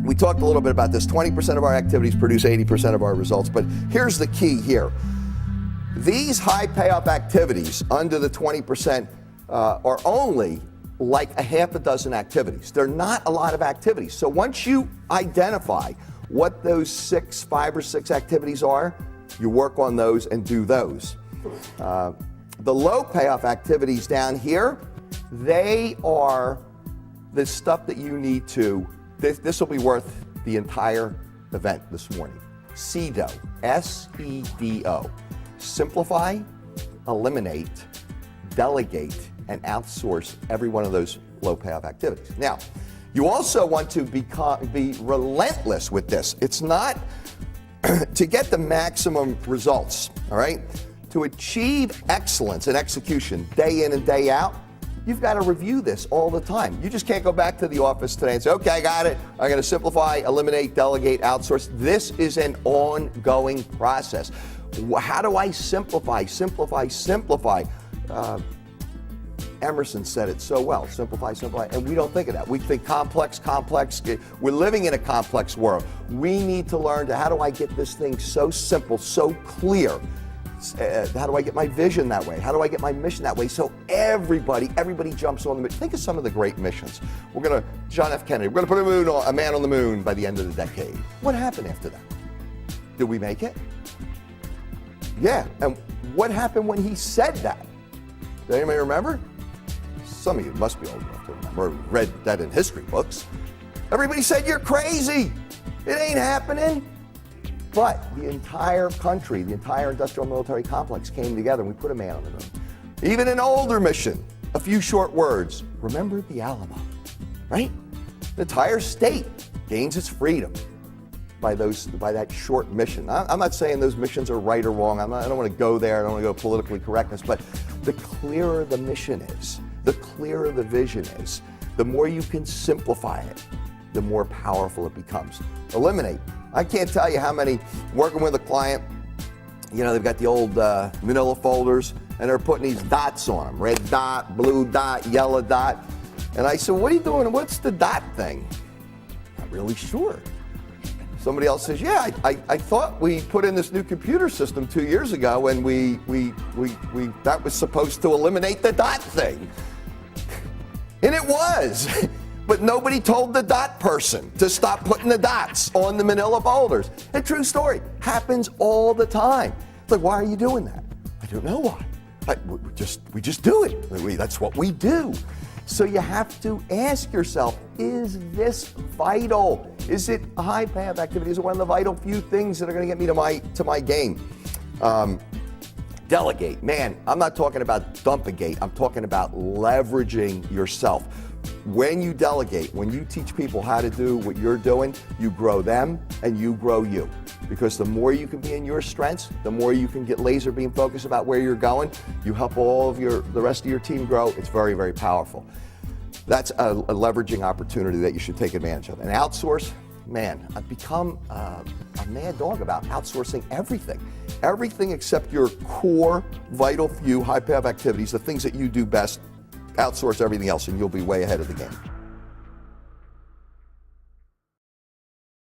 We talked a little bit about this. 20% of our activities produce 80% of our results, but here's the key here. These high payoff activities under the 20% are only like a half a dozen activities. They're not a lot of activities. So once you identify what those 5 or 6 activities are, you work on those and do those. The low payoff activities down here, they are the stuff that you need to, this will be worth the entire event this morning. SEDO, S-E-D-O. Simplify, eliminate, delegate, and outsource every one of those low payoff activities. Now, you also want to be relentless with this. It's not to get the maximum results, all right? To achieve excellence in execution day in and day out, you've got to review this all the time. You just can't go back to the office today and say, okay, I got it. I'm going to simplify, eliminate, delegate, outsource. This is an ongoing process. How do I simplify? Emerson said it so well, simplify, and we don't think of that. We think complex. We're living in a complex world. We need to learn how do I get this thing so simple, so clear? How do I get my vision that way? How do I get my mission that way? So everybody jumps on the mission. Think of some of the great missions. John F. Kennedy, we're going to put a man on the moon by the end of the decade. What happened after that? Did we make it? Yeah, and what happened when he said that? Does anybody remember? Some of you must be old enough to remember, read that in history books. Everybody said, you're crazy. It ain't happening. But the entire country, the entire industrial military complex came together and we put a man on the moon. Even an older mission, a few short words. Remember the Alamo, right? The entire state gains its freedom by that short mission. I'm not saying those missions are right or wrong. I don't want to go there. I don't want to go politically correctness. But the clearer the mission is, the clearer the vision is, the more you can simplify it, the more powerful it becomes. Eliminate. I can't tell you how many, working with a client, they've got the old manila folders and they're putting these dots on them. Red dot, blue dot, yellow dot. And I said, what are you doing? What's the dot thing? Not really sure. Somebody else says, yeah, I thought we put in this new computer system 2 years ago and that was supposed to eliminate the dot thing. And it was. But nobody told the dot person to stop putting the dots on the manila folders. A true story. Happens all the time. It's like, why are you doing that? I don't know why. We just do it. That's what we do. So you have to ask yourself, is this vital? Is it a high payoff activity? Is it one of the vital few things that are going to get me to my game? Delegate. Man, I'm not talking about dump-a-gate. I'm talking about leveraging yourself. When you delegate, when you teach people how to do what you're doing, you grow them and you grow you. Because the more you can be in your strengths, the more you can get laser beam focused about where you're going. You help all of the rest of your team grow. It's very, very powerful. That's a leveraging opportunity that you should take advantage of. And outsource, man, I've become a mad dog about outsourcing everything. Everything except your core, vital few, high payoff activities, the things that you do best. Outsource everything else and you'll be way ahead of the game.